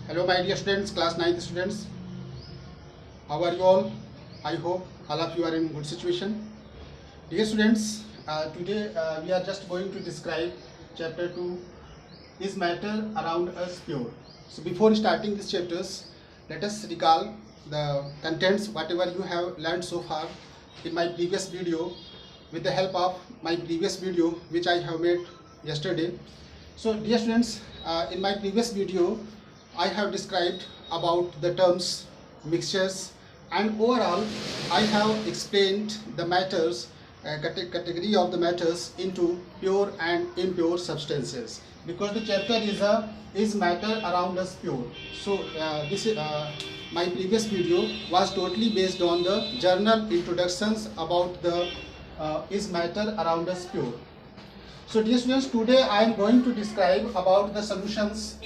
Hello my dear students, class 9th students. How are you all? I hope all of you are in good situation. Dear students, today we are just going to describe chapter 2, Is Matter Around Us Pure? So before starting these chapters, let us recall the contents, whatever you have learned so far in my previous video with the help of my previous video which I have made yesterday. So dear students, in my previous video I have described about the terms mixtures, and overall I have explained the matters, category of the matters into pure and impure substances, because the chapter is matter around us pure. So this is my previous video was totally based on the journal introductions about the is matter around us pure. So dear students, today I am going to describe about the solutions.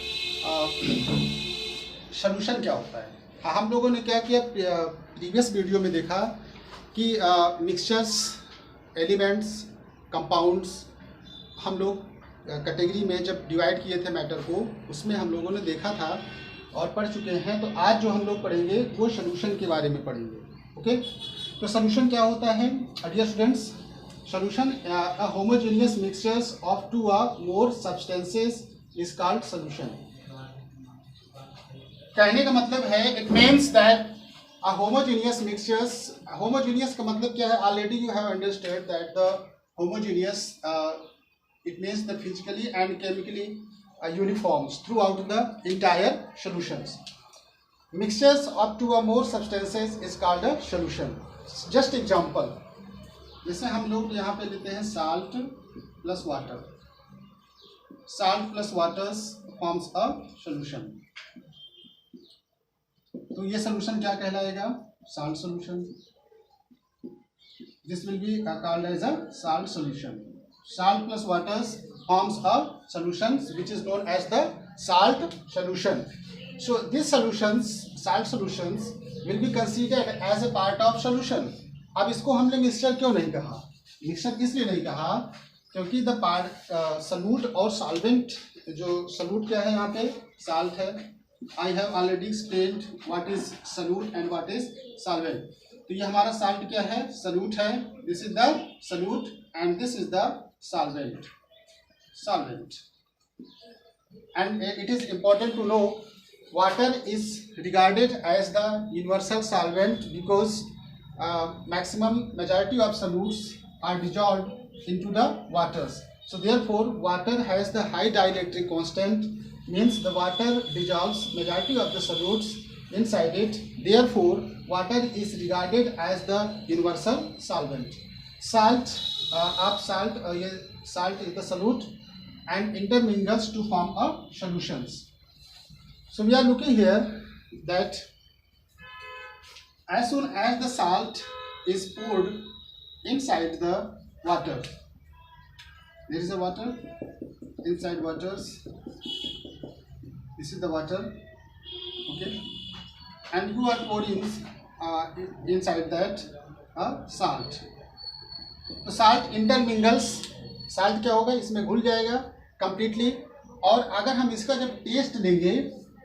Solution क्या होता है? हम लोगों ने क्या किया, previous video में देखा कि मिक्सचर्स, एलिमेंट्स, कंपाउंड्स हम लोग कैटेगरी में जब डिवाइड किए थे मैटर को, उसमें हम लोगों ने देखा था और पढ़ चुके हैं. तो आज जो हम लोग पढ़ेंगे वो सॉल्यूशन के बारे में पढ़ेंगे. ओके, तो सॉल्यूशन क्या होता है dear students? Solution a homogeneous mixtures of two और more substances is called solution. कहने का मतलब है, it means that a homogeneous mixtures. Homogeneous का मतलब क्या है? Already you have understand that the homogeneous it means the physically and chemically uniforms throughout the entire solutions. Mixtures of two और more substances is called a solution. Just example, जैसे हम लोग यहाँ पे लेते हैं salt plus water. Salt plus water forms a solution. तो ये सॉल्यूशन क्या कहलाएगा? Salt solution. This will be called as a salt solution. Salt plus waters forms a solution which is known as the salt solution. So this solutions, salt solutions will be considered as a part of solution. अब इसको हमने mixture क्यों नहीं कहा? Mixture इसलिए नहीं कहा क्योंकि द पार्ट सॉल्यूट और सॉल्वेंट, जो सॉल्यूट क्या है यहाँ पे? साल्ट है. I have already explained what is solute and what is solvent. तो ये हमारा salt क्या है? solute है. This is the solute and this is the solvent. Solvent. And it is important to know water is regarded as the universal solvent because maximum majority of solutes are dissolved into the waters. So therefore water has the high dielectric constant, means the water dissolves majority of the solutes inside it. Therefore water is regarded as the universal solvent. Salt, ये salt is the solute and intermingles to form a solutions. So we are looking here that as soon as the salt is poured inside the water, there is a water inside waters. This is the water, okay, and you are pouring inside that salt. तो salt intermingles. salt क्या होगा? इसमें घुल जाएगा completely. और अगर हम इसका जब टेस्ट लेंगे,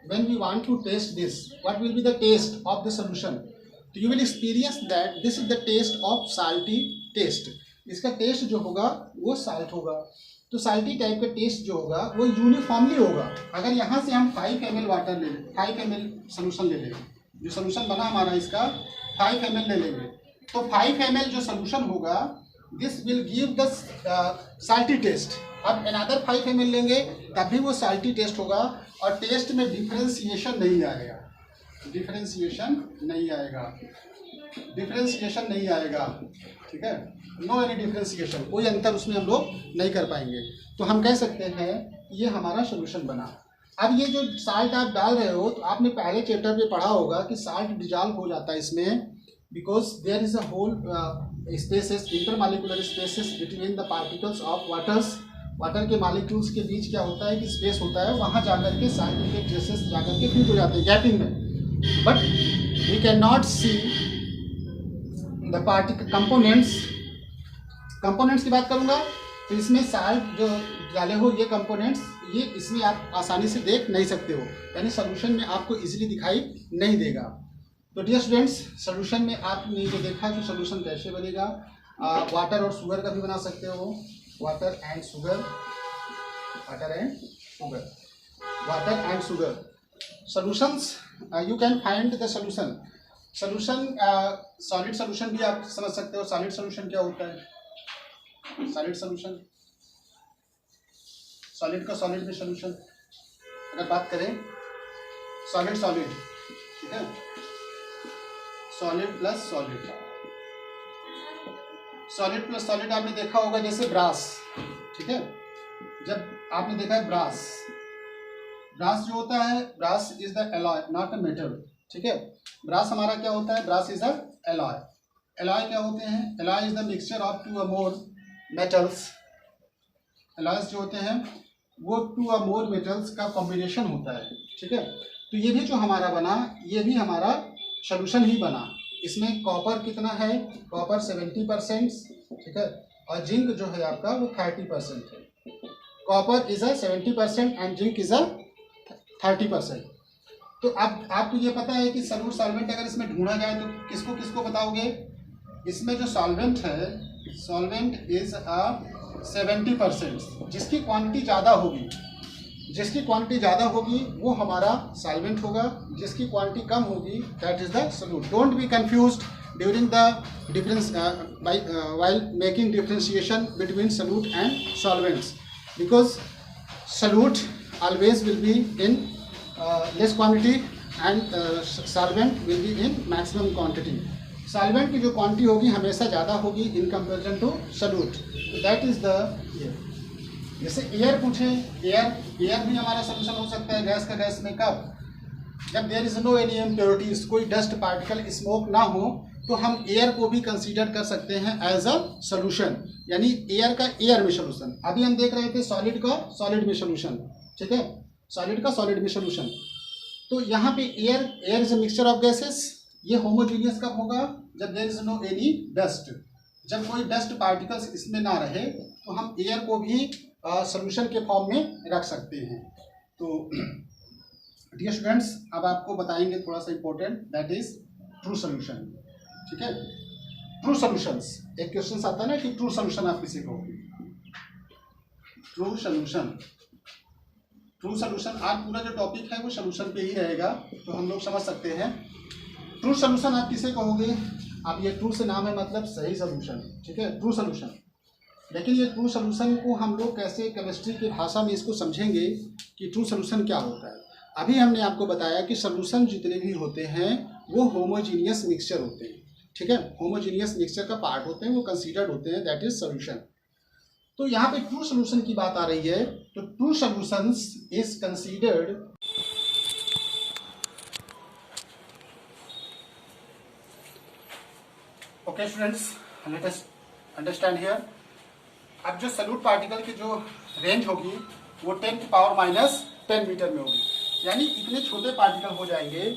when we want to taste this, what will be the taste of the solution? तो you will experience that this is the taste of salty taste. इसका टेस्ट जो होगा वो साल्ट होगा. तो साल्टी टाइप का टेस्ट जो होगा वो यूनिफॉर्मली होगा. अगर यहाँ से हम 5 ml वाटर ले लें, 5 ml सोल्यूशन ले लेंगे, जो सोल्यूशन बना हमारा इसका 5 ml ले लेंगे, तो 5 ml जो सोल्यूशन होगा this will give the salty taste. अब अनदर 5 ml लेंगे तब भी वो साल्टी टेस्ट होगा और टेस्ट में डिफ्रेंसिएशन नहीं आएगा. डिफ्रेंसिएशन नहीं आएगा. डिफ्रेंसिएशन नहीं आएगा. ठीक है, नो एनी डिफ्रेंसिएशन, कोई अंतर उसमें हम लोग नहीं कर पाएंगे. तो हम कह सकते हैं ये हमारा सॉल्यूशन बना. अब ये जो साल्ट आप डाल रहे हो, तो आपने पहले चैप्टर में पढ़ा होगा कि साल्ट डिजॉल्व हो जाता है इसमें, because there is a hole spaces, intermolecular spaces between the particles of waters. Water के मॉलिक्यूल्स के बीच क्या होता है कि स्पेस होता है, वहाँ जाकर के साल्ट के ट्रेसेस जाकर के फ्यूज हो जाते हैं गैपिंग में. But we can not see the particle components. Components की बात करूंगा तो इसमें साल्ट जो डाले हो ये कंपोनेंट्स, ये इसमें आप आसानी से देख नहीं सकते हो, यानी सोल्यूशन में आपको इजीली दिखाई नहीं देगा। तो डियर स्टूडेंट्स, सोल्यूशन में आपने जो देखा कि सोल्यूशन कैसे बनेगा, वाटर और शुगर का भी बना सकते हो, water and sugar, water and sugar, water and sugar solutions. You can find the solution. Solution solid solution भी आप समझ सकते हो। सॉलिड सोल्यूशन क्या होता है? सॉलिड सोल्यूशन, सॉलिड का सॉलिड में सोल्यूशन, अगर बात करें सॉलिड सॉलिड, ठीक है, solid plus solid, solid plus solid आपने देखा होगा जैसे ब्रास, ठीक है, जब आपने देखा है ब्रास, ब्रास जो होता है, brass is the alloy not a metal, ठीक है, ब्रास हमारा क्या होता है? Brass is a alloy. Alloy क्या होते हैं? Alloy is the mixture of two और मोर मेटल्स। एलॉयज जो होते हैं वो टू और मोर मेटल्स का कॉम्बिनेशन होता है, ठीक है। तो ये भी जो हमारा बना, ये भी हमारा सोल्यूशन ही बना। इसमें कॉपर कितना है? कॉपर 70%, ठीक है, और जिंक जो है आपका वो 30% है। Copper is a 70% and zinc is a 30%। तो अब आपको ये पता है कि सॉल्यूट सॉल्वेंट अगर इसमें ढूंढा जाए तो किसको किसको बताओगे? इसमें जो सॉल्वेंट है, सॉल्वेंट इज अ 70%, जिसकी क्वांटिटी ज़्यादा होगी, जिसकी क्वांटिटी ज़्यादा होगी वो हमारा सॉल्वेंट होगा, जिसकी क्वांटिटी कम होगी that is the solute. Don't be confused during the difference while making differentiation between solute and solvents, because solute always will be in less quantity and solvent will be in maximum quantity. Solvent की जो quantity होगी हमेशा ज़्यादा होगी in comparison to solute. That is the air. जैसे air पूछे, air भी हमारा सोल्यूशन हो सकता है गैस का गैस में। कब? जब there is no any impurities, कोई डस्ट पार्टिकल स्मोक ना हो, तो हम एयर को भी कंसीडर कर सकते हैं एज अ सोल्यूशन, यानी एयर का एयर में सोल्यूशन। अभी हम देख रहे थे सॉलिड का सॉलिड में सोल्यूशन, ठीक है, सॉलिड का सॉलिड में सोल्यूशन। तो यहाँ पे air is a mixture of gases. ये होमोजीनियस कब होगा? जब there is no any dust, जब कोई डस्ट पार्टिकल्स इसमें ना रहे तो हम एयर को भी सोल्यूशन के फॉर्म में रख सकते हैं। तो डियर स्टूडेंट्स, अब आपको बताएंगे थोड़ा सा important, that is true solution, ठीक है। ट्रू सोल्यूशंस, एक क्वेश्चन आता है ना कि ट्रू सोल्यूशन आप किसी को, ट्रू सोल्यूशन, ट्रू सोल्यूशन, आज पूरा जो टॉपिक है वो सोल्यूशन पे ही रहेगा, तो हम लोग समझ सकते हैं। ट्रू सोल्यूशन आप किसे कहोगे? अब ये ट्रू से नाम है मतलब सही सोल्यूशन, ठीक है, ट्रू सोल्यूशन। लेकिन ये ट्रू सोल्यूशन को हम लोग कैसे केमिस्ट्री की भाषा में इसको समझेंगे कि ट्रू सोल्यूशन क्या होता है। अभी हमने आपको बताया कि सोल्यूशन जितने भी होते हैं वो होमोजीनियस मिक्सचर होते हैं, ठीक है, होमोजीनियस मिक्सचर का पार्ट होते हैं, वो कंसीडर्ड होते हैं, दैट इज सोल्यूशन। तो यहाँ पे ट्रू सोल्यूशन की बात आ रही है, तो true solutions is considered, okay students, let us understand here. अब जो सॉल्यूट पार्टिकल की जो रेंज होगी वो 10⁻⁻10 मीटर में होगी, यानी इतने छोटे पार्टिकल हो जाएंगे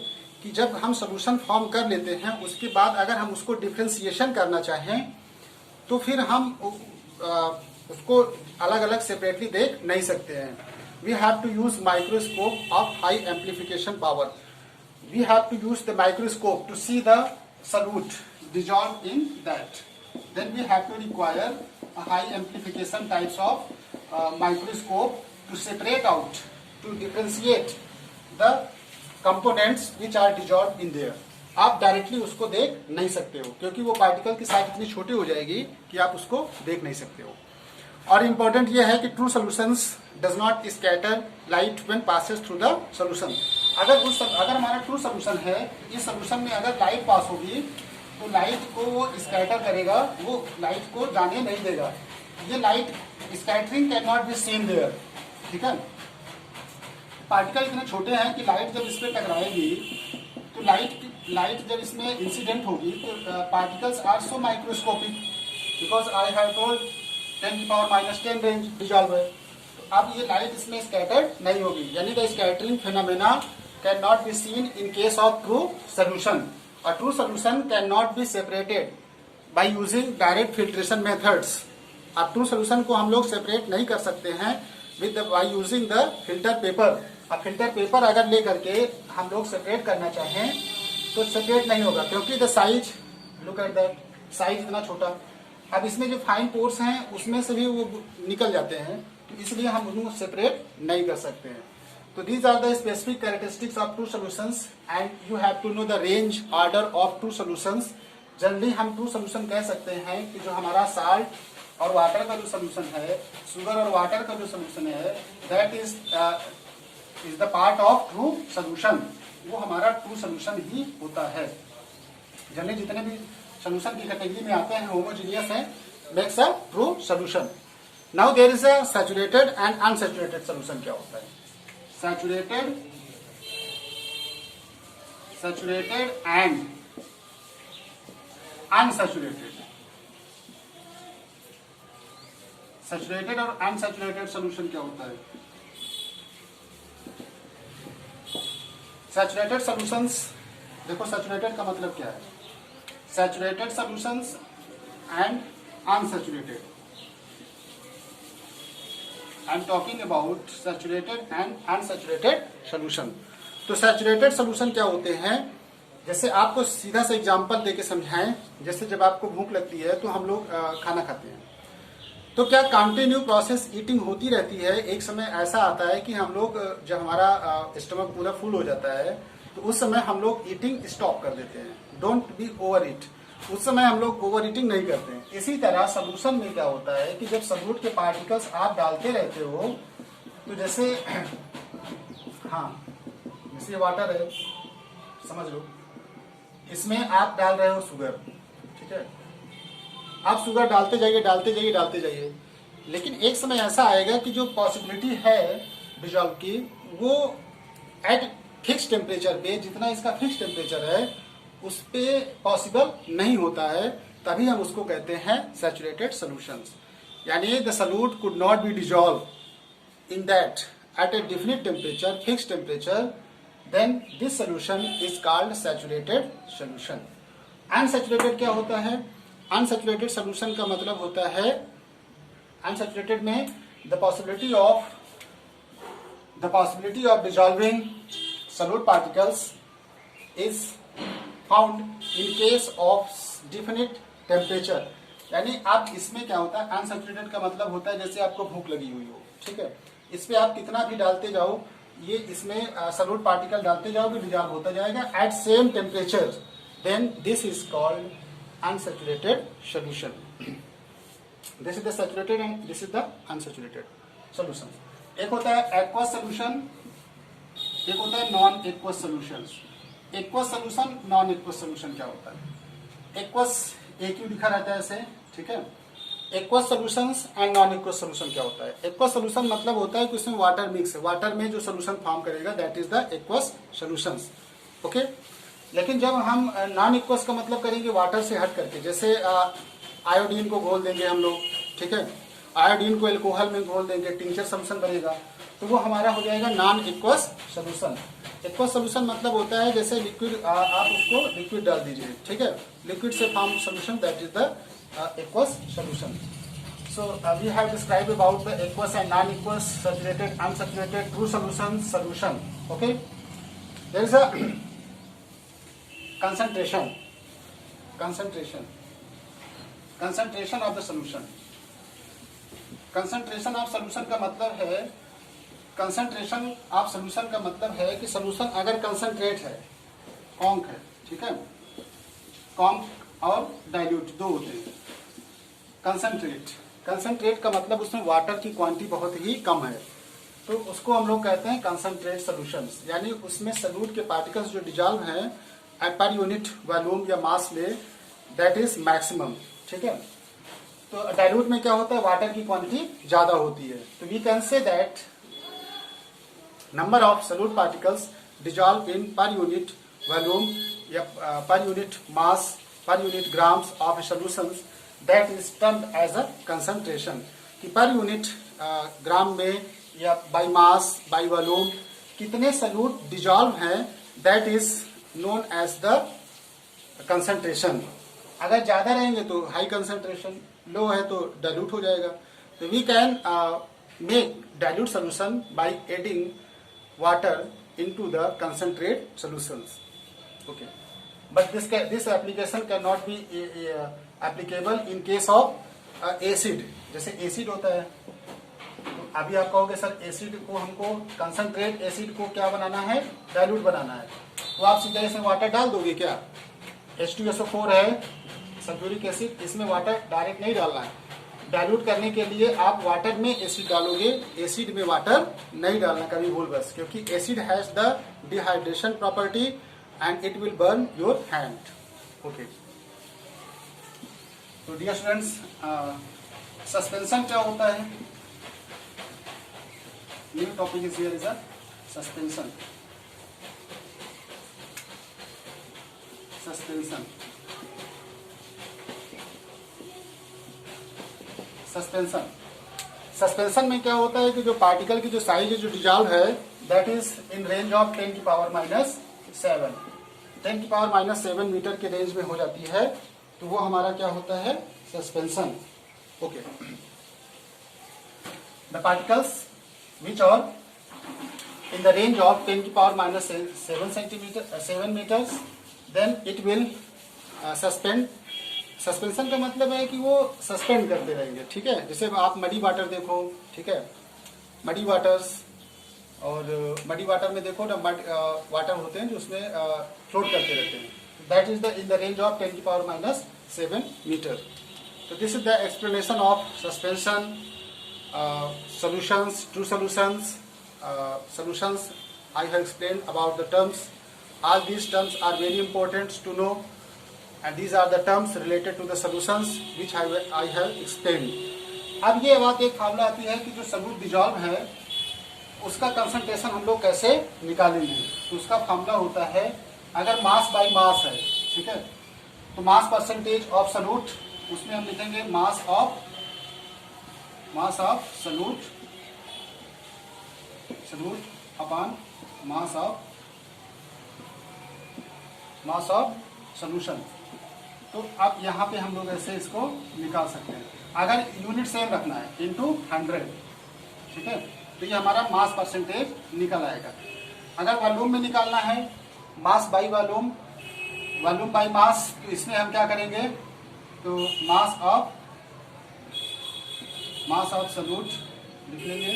कि जब हम सोल्यूशन फॉर्म कर लेते हैं उसके बाद अगर हम उसको डिफ्रेंसिएशन करना चाहें तो फिर हम उसको अलग अलग सेपरेटली देख नहीं सकते हैं। We have to use microscope of high amplification power, we have to use the microscope to see the solute dissolved in that. Then we have to require a high amplification types of microscope to separate out, to differentiate the components which are dissolved in there. आप directly उसको देख नहीं सकते हो क्योंकि वो particle की size इतनी छोटी हो जाएगी कि आप उसको देख नहीं सकते हो। और इम्पोर्टेंट ये है कि true solutions does not scatter light when passes through the solution. अगर हमारा ट्रू सोल्यूशन है, इस सोल्यूशन में अगर लाइट पास होगी तो लाइट को वो स्कैटर करेगा, वो लाइट को जाने नहीं देगा। ये light scattering can not be seen there, ठीक है। पार्टिकल इतने छोटे हैं कि लाइट जब इस पर टकराएगी तो लाइट जब इसमें इंसिडेंट होगी तो particles are so microscopic, because I have told 10⁻⁻10 range dissolve है। तो अब ये लाइट इसमें स्कैटर्ड नहीं होगी, यानी the scattering phenomena can not be seen in case of true solution. A true solution cannot be separated by using direct filtration methods. अब true solution को हम लोग सेपरेट नहीं कर सकते हैं with by using the filter paper. अब filter paper अगर ले करके हम लोग सेपरेट करना चाहें तो सेपरेट नहीं होगा, क्योंकि the size, look at that, size इतना छोटा। अब इसमें जो फाइन पोर्स हैं उसमें से भी वो निकल जाते हैं, तो इसलिए हम उनको सेपरेट नहीं कर सकते हैं। तो these are the specific characteristics of true solutions and you have to know the range order of true solutions. Generally हम ट्रू सॉल्यूशन कह सकते हैं कि जो हमारा साल्ट और वाटर का जो सॉल्यूशन है, शुगर और वाटर का जो सॉल्यूशन है, that is the part of true solution. वो हमारा ट्रू सॉल्यूशन ही होता है। जनरली जितने भी सॉल्यूशन की कैटेगरी में आते हैं होमोजीनियस है, makes a true solution. Now there is a saturated and unsaturated solution. क्या होता है सैचुरेटेड एंड अनसैचुरेटेड? सैचुरेटेड और अनसैचुरेटेड सॉल्यूशन क्या होता है? सैचुरेटेड सॉल्यूशंस, देखो सैचुरेटेड का मतलब क्या है। Saturated solutions and unsaturated. I am talking about saturated and unsaturated solution. तो सैचुरेटेड सॉल्यूशन क्या होते हैं, जैसे आपको सीधा सा एग्जांपल देके समझाएं। जैसे जब आपको भूख लगती है तो हम लोग खाना खाते हैं, तो क्या कंटिन्यू प्रोसेस ईटिंग होती रहती है? एक समय ऐसा आता है कि हम लोग जब हमारा स्टमक पूरा फुल हो जाता है तो उस समय हम लोग ईटिंग स्टॉप कर देते हैं। डोंट बी ओवर ईट, उस समय हम लोग ओवर ईटिंग नहीं करते हैं। इसी तरह सॉल्यूशन में क्या होता है कि जब सॉल्यूट के पार्टिकल्स आप डालते रहते हो, तो जैसे जैसे वाटर है, समझ लो, इसमें आप डाल रहे हो शुगर, ठीक है, आप शुगर डालते जाइए, लेकिन एक समय ऐसा आएगा कि जो पॉसिबिलिटी है डिसॉल्व की, वो एट फिक्स टेम्परेचर पे, जितना इसका फिक्स टेम्परेचर है उस पे पॉसिबल नहीं होता है, तभी हम उसको कहते हैं सैचुरेटेड सॉल्यूशंस। यानी the solute could not be dissolve in that at a definite temperature, fix temperature, then this solution is called saturated solution. Unsaturated क्या होता है? अनसैचुरेटेड सॉल्यूशन का मतलब होता है, अनसैचुरेटेड में the possibility of dissolving solute particles is found in case of definite temperature। यानी आप इसमें क्या होता है, अनसैचुरेटेड का मतलब होता है जैसे आपको भूख लगी हुई हो, ठीक है, इस पे आप कितना भी डालते जाओ, ये इसमें सॉल्यूट पार्टिकल डालते जाओगे, डिसॉल्व होता जाएगा at same temperature, then this is called unsaturated solution. This is the saturated and this is the unsaturated solution. एक होता है एक्वस सॉल्यूशन, एक होता है non aqueous solution. Aqueous solution, non aqueous solution क्या होता है? एक्वस एक ही लिखा रहता है ऐसे, ठीक है। Aqueous solutions and non aqueous solution क्या होता है? एक्वस सॉल्यूशन मतलब होता है कि उसमें वाटर मिक्स है, वाटर में जो सॉल्यूशन फॉर्म करेगा that is the aqueous solutions, okay. लेकिन जब हम नॉन एक्वस का मतलब करेंगे वाटर से हट करके, जैसे आयोडीन को घोल देंगे हम लोग, ठीक है, आयोडीन को एल्कोहल में घोल देंगे, टिंचर सॉल्यूशन बनेगा, तो वो हमारा हो जाएगा non aqueous solution. Aqueous solution मतलब होता है जैसे लिक्विड, आप उसको लिक्विड डाल दीजिए, ठीक है, लिक्विड से form solution, that is the aqueous solution. So we have describe about the aqueous and non aqueous, saturated, unsaturated, true solution, okay. There is a concentration of the solution। Concentration of solution का मतलब है, concentration of solution का मतलब है कि solution अगर concentrate है, conc है, ठीक है, कॉन्क और डाइल्यूट दो होते हैं। कंसंट्रेट का मतलब उसमें वाटर की क्वांटिटी बहुत ही कम है, तो उसको हम लोग कहते हैं कंसंट्रेट सॉल्यूशंस। यानी उसमें सॉल्यूट के पार्टिकल्स जो डिसॉल्व हैं पर यूनिट वॉल्यूम या मास में, दैट इज मैक्सिमम, ठीक है। तो डाइल्यूट में क्या होता है, वाटर की क्वांटिटी ज्यादा होती है, तो we can say that number of solute particles dissolve in per unit volume या per unit mass, per unit grams of solutions, that is termed as a concentration. कि पर यूनिट ग्राम में या by mass, by volume कितने solute dissolve हैं, that is known as the concentration. अगर ज्यादा रहेंगे तो हाई कंसंट्रेशन, लो है तो डाइल्यूट हो जाएगा। तो we can make dilute solution by adding water into the concentrate solutions. Okay, but this application can not be applicable in case of acid. जैसे एसिड होता है, तो अभी आप कहोगे सर एसिड को हमको कंसंट्रेट एसिड को क्या बनाना है, डाइल्यूट बनाना है, तो आप सीधा इसमें वाटर डाल दोगे क्या? H2SO4 है सल्फ्यूरिक एसिड, इसमें वाटर डायरेक्ट नहीं डालना है। डाइल्यूट करने के लिए आप वाटर में एसिड डालोगे, एसिड में वाटर नहीं डालना कभी भूल बस, क्योंकि acid has the dehydration property and it will burn your hand. Okay, तो डियर स्टूडेंट्स, सस्पेंशन क्या होता है? New topic is here is a suspension. Suspension suspension suspension में क्या होता है कि जो पार्टिकल की जो साइज है, जो डिजॉल्व है, that is in range of 10 की पावर -7, 10 की पावर -7 मीटर के रेंज में हो जाती है, तो वो हमारा क्या होता है, suspension. Okay, the particles which are in the range of 10 की power -7 meters, then it will suspend। Suspension का मतलब है कि वो सस्पेंड करते रहेंगे, ठीक है। जैसे आप मडी वाटर देखो, ठीक है, मडी वाटर्स, और मडी वाटर में देखो ना, मड वाटर होते हैं जो उसमें फ्लोट करते रहते हैं, that is the in the range of 10 की पावर -7 मीटर। तो this is the explanation of suspension, solutions, two solutions I have explained about the terms. All these terms are very important to know, and these are the terms related to the solutions which I have explained. अब ये बात एक formula आती है कि जो solute dissolve है उसका कंसंट्रेशन हम लोग कैसे निकालेंगे। तो उसका फार्मूला होता है, अगर मास बाय मास है, ठीक है, तो मास परसेंटेज ऑफ सॉल्यूट, उसमें हम लिखेंगे mass of solute upon mass of solution. तो अब यहाँ पे हम लोग ऐसे इसको निकाल सकते हैं, अगर यूनिट सेम रखना है, इनटू 100, ठीक है, तो ये हमारा मास परसेंटेज निकल आएगा। अगर वॉल्यूम में निकालना है, mass by volume, volume by mass, तो इसमें हम क्या करेंगे, तो मास ऑफ सॉल्यूट लिख लेंगे,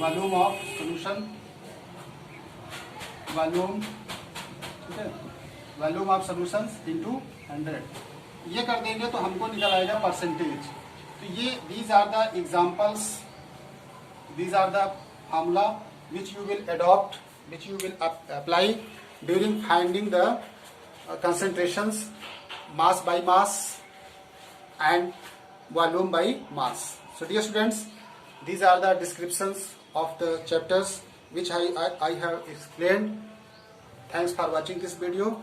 वॉल्यूम ऑफ सॉल्यूशन, वॉल्यूम, ठीक है, वॉल्यूम ऑफ सॉल्यूशंस इनटू 100, ये कर देंगे तो हमको निकल आएगा परसेंटेज। तो ये these are the examples, these are the formula which you will adopt, which you will apply during finding the concentrations, mass by mass and volume by mass. So dear students, these are the descriptions of the chapters which I have explained. Thanks for watching this video.